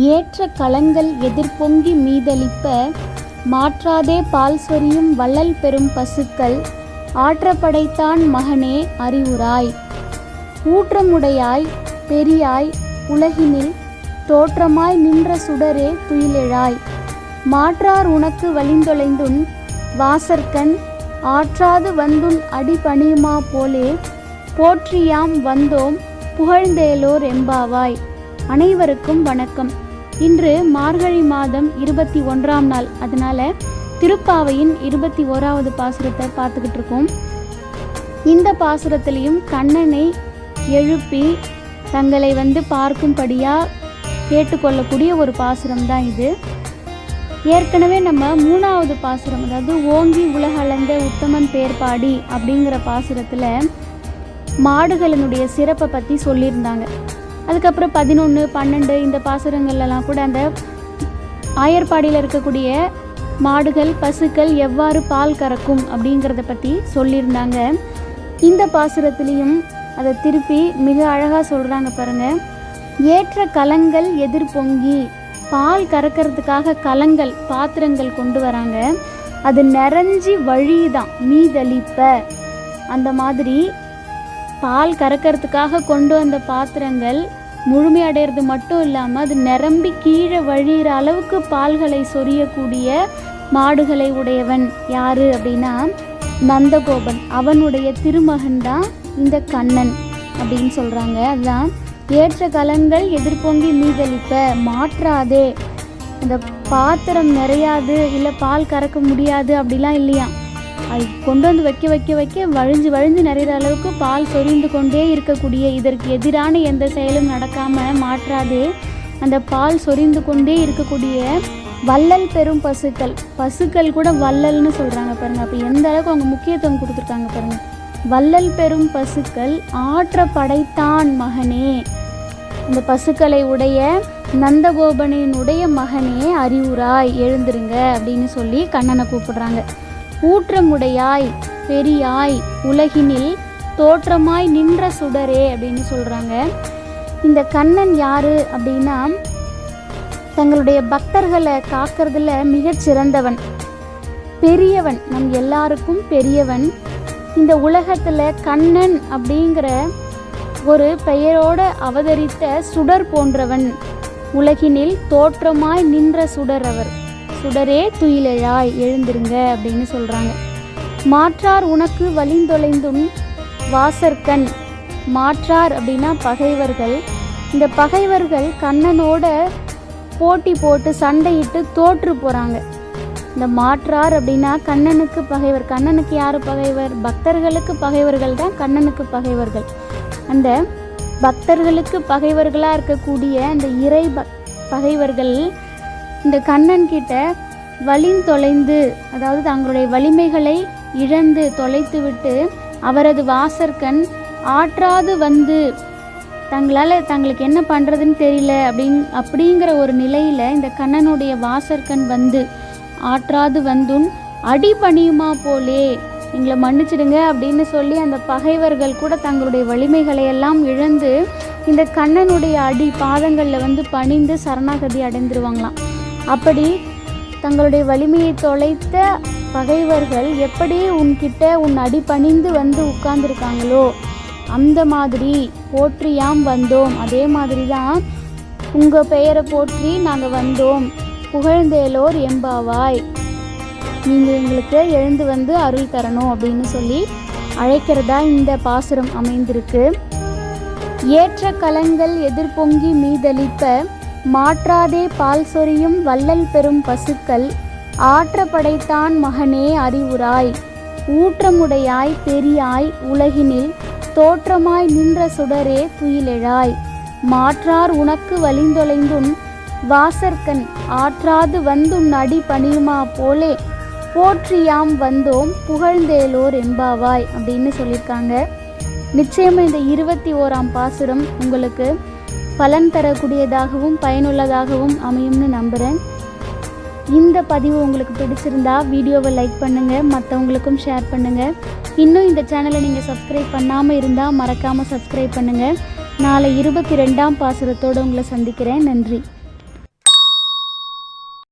ஏற்ற களங்கள் எதிர்பொங்கி மீதளிப்ப மாற்றாதே பால் சொரியும் வள்ளல் பெரும் பசுக்கள் ஆற்றப்படைத்தான் மகனே அறிவுராய். ஊற்றமுடையாய் பெரியாய் உலகினில் தோற்றமாய் நின்ற சுடரே துயிலெழாய். மாற்றார் உனக்கு வலிந்தொலைந்துன் வாசற்கண் ஆற்றாது வந்துன் அடிபணியுமா போலே போற்றியாம் வந்தோம் புகழ்ந்தேலோர் எம்பாவாய். அனைவருக்கும் வணக்கம். இன்று மார்கழி மாதம் 21ஆம் நாள். அதனால திருப்பாவையின் 21வது பாசுரத்தை பார்த்துக்கிட்டு இருக்கோம். இந்த பாசுரத்திலையும் கண்ணனை எழுப்பி தங்களை பார்க்கும்படியாக கேட்டுக்கொள்ளக்கூடிய ஒரு பாசுரம் தான் இது. ஏற்கனவே நம்ம 3வது பாசுரம், அதாவது ஓங்கி உலகளந்த உத்தமன் பேர்பாடி அப்படிங்கிற பாசுரத்தில் மாடுகளினுடைய சிறப்பை பற்றி சொல்லியிருந்தாங்க. அதுக்கப்புறம் 11, 12 இந்த பாசுரங்கள்லாம் கூட அந்த ஆயர்பாடியில் இருக்கக்கூடிய மாடுகள் பசுக்கள் எவ்வாறு பால் கறக்கும் அப்படிங்கிறத பற்றி சொல்லியிருந்தாங்க. இந்த பாசுரத்துலேயும் அதை திருப்பி மிக அழகாக சொல்கிறாங்க பாருங்கள். ஏற்ற கலங்கள் எதிர்பொங்கி, பால் கறக்கிறதுக்காக கலங்கள் பாத்திரங்கள் கொண்டு வராங்க. அது நிறைஞ்சி வழிதான் மீதளிப்ப. அந்த மாதிரி பால் கறக்கிறதுக்காக கொண்டு வந்த பாத்திரங்கள் முழுமையடைகிறது மட்டும் இல்லாமல் அது நிரம்பி கீழே வழிகிற அளவுக்கு பால்களை சொரியக்கூடிய மாடுகளை உடையவன் யாரு அப்படின்னா நந்தகோபன். அவனுடைய திருமகன் தான் இந்த கண்ணன் அப்படின்னு சொல்கிறாங்க. அதுதான் ஏற்ற கலங்கள் எதிர்பொங்கி மீதளிப்ப மாற்றாதே. அந்த பாத்திரம் நிறையாது, இல்லை பால் கறக்க முடியாது அப்படிலாம் இல்லையா. அது கொண்டு வந்து வைக்க வழிஞ்சு நிறைகிற அளவுக்கு பால் சொரிந்து கொண்டே இருக்கக்கூடிய, இதற்கு எதிரான எந்த செயலும் நடக்காமல் மாற்றாதே அந்த பால் சொரிந்து கொண்டே இருக்கக்கூடிய வள்ளல் பெரும் பசுக்கள் கூட வள்ளல்னு சொல்கிறாங்க பாருங்கள். அப்போ எந்த அளவுக்கு அவங்க முக்கியத்துவம் கொடுத்துருக்காங்க பாருங்கள். வள்ளல் பெரும் பசுக்கள் ஆற்ற படைத்தான் மகனே, இந்த பசுக்களை உடைய நந்தகோபனினுடைய மகனே அறிவுராய் எழுந்திருங்க அப்படின்னு சொல்லி கண்ணனை கூப்பிடுறாங்க. ஊற்றமுடையாய் பெரியாய் உலகினில் தோற்றமாய் நின்ற சுடரே அப்படின்னு சொல்கிறாங்க. இந்த கண்ணன் யாரு அப்படின்னா தங்களுடைய பக்தர்களை காக்கிறதுல மிகச்சிறந்தவன், பெரியவன், நம் எல்லாருக்கும் பெரியவன். இந்த உலகத்தில் கண்ணன் அப்படிங்கிற ஒரு பெயரோடு அவதரித்த சுடர் போன்றவன். உலகினில் தோற்றமாய் நின்ற சுடர் அவர். சுடரே துயிலெழாய் எழுந்திருங்க அப்படின்னு சொல்கிறாங்க. மாற்றார் உனக்கு வலிந்தொலைந்துன் வாசற்கண். மாற்றார் அப்படின்னா பகைவர்கள். இந்த பகைவர்கள் கண்ணனோட போட்டி போட்டு சண்டையிட்டு தோற்று போகிறாங்க. இந்த மாற்றார் அப்படின்னா கண்ணனுக்கு பகைவர். கண்ணனுக்கு யார் பகைவர்? பக்தர்களுக்கு பகைவர்கள் தான் கண்ணனுக்கு பகைவர்கள். அந்த பக்தர்களுக்கு பகைவர்களாக இருக்கக்கூடிய அந்த இறை பகைவர்கள் இந்த கண்ணன் கிட்ட வலிந்தொலைந்து, அதாவது தங்களுடைய வலிமைகளை இழந்து தொலைத்து விட்டு அவரது வாசற்கண் ஆற்றாது வந்து தங்களுக்கு என்ன பண்ணுறதுன்னு தெரியல அப்படிங்கிற ஒரு நிலையில் இந்த கண்ணனுடைய வாசற்கண் வந்து ஆற்றாது வந்துன் அடிபணியுமா போலே, எங்களை மன்னிச்சிடுங்க அப்படின்னு சொல்லி அந்த பகைவர்கள் கூட தங்களுடைய வலிமைகளை எல்லாம் இழந்து இந்த கண்ணனுடைய அடி பாதங்களில் பணிந்து சரணாகதி அடைந்துருவாங்களாம். அப்படி தங்களுடைய வலிமையை தொலைத்த பகைவர்கள் எப்படி உன் அடி பணிந்து உட்கார்ந்துருக்காங்களோ அந்த மாதிரி போற்றியாம் வந்தோம். அதே மாதிரி தான் உங்கள் பெயரை போற்றி நாங்கள் வந்தோம். புகழ்ந்தேலோர் எம்பாவாய், நீங்கள் எங்களுக்கு எழுந்து அருள் தரணும் அப்படின்னு சொல்லி அழைக்கிறதா இந்த பாசுரம் அமைந்திருக்கு. ஏற்ற கலங்கள் எதிர்பொங்கி மீதளிப்ப மாற்றாதே பால் சொரியும் வள்ளல் பெரும் பசுக்கள் ஆற்ற படைத்தான் மகனே அறிவுராய். ஊற்றமுடையாய் பெரியாய் உலகினில் தோற்றமாய் நின்ற சுடரே துயிலெழாய். மாற்றார் உனக்கு வலிந்தொலைந்துன் வாசற்கண் ஆற்றாது வந்துன் அடி பணியுமா போலே போற்றியாம் வந்தோம் புகழ்ந்தேலோர் எம்பாவாய் அப்படின்னு சொல்லியிருக்காங்க. நிச்சயமாக இந்த 21ஆம் பாசுரம் உங்களுக்கு பலன் தரக்கூடியதாகவும் பயனுள்ளதாகவும் அமையும்னு நம்புகிறேன். இந்த பதிவு உங்களுக்கு பிடிச்சிருந்தா வீடியோவை லைக் பண்ணுங்கள், மற்றவங்களுக்கும் ஷேர் பண்ணுங்கள். இன்னும் இந்த சேனலை நீங்கள் சப்ஸ்கிரைப் பண்ணாமல் இருந்தால் மறக்காமல் சப்ஸ்கிரைப் பண்ணுங்கள். நாளை 22ஆம் பாசுரத்தோடு உங்களை சந்திக்கிறேன். நன்றி.